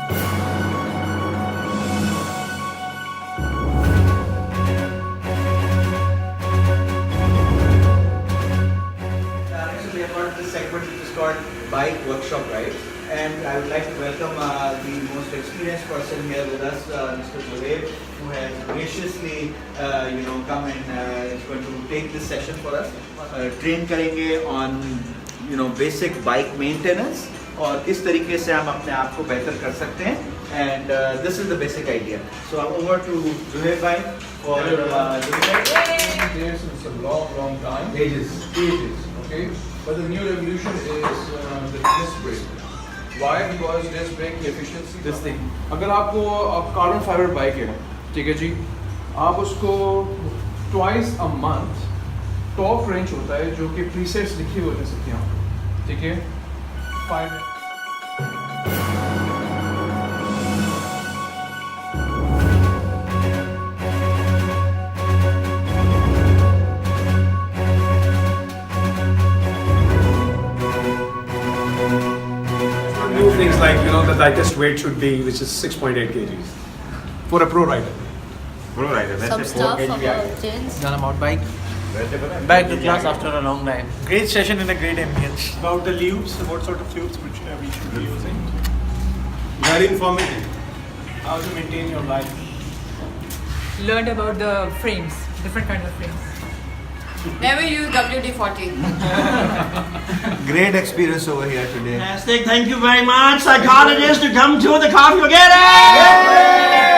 We have got this segment which is called Bike Workshop, right? And I would like to welcome the most experienced person here with us, Mr. Zohaib, who has graciously, come and is going to take this session for us. Train करेंगे on, basic bike maintenance और किस तरीके से हम अपने आप को बेहतर कर सकते हैं. And this is the basic idea. So I'm over to Zohaib bhai for There since a long time. Ages. Okay. But the new revolution is the disc brake. Why? Because disc brake की efficiency. This thing. अगर आपको carbon fibre bike है, ठीक है जी, आप उसको twice a month top range होता है जो कि प्रीसेट्स लिखे हुए हैं सबके यहाँ, ठीक है, 5 New things like, the lightest weight should be, which is 6.8 kgs for a pro rider. Pro rider, Some that's stuff a 4 kg about gents. Done about bike. Back to class after a long time. Great session in a great ambience. About the lubes, what sort of lubes which we should be using. Very informative. How to maintain your life. Learned about the frames, different kinds of frames. Never use WD-40. great experience over here today. Fantastic. Thank you very much, psychologists, to come to the Coffee Wagera.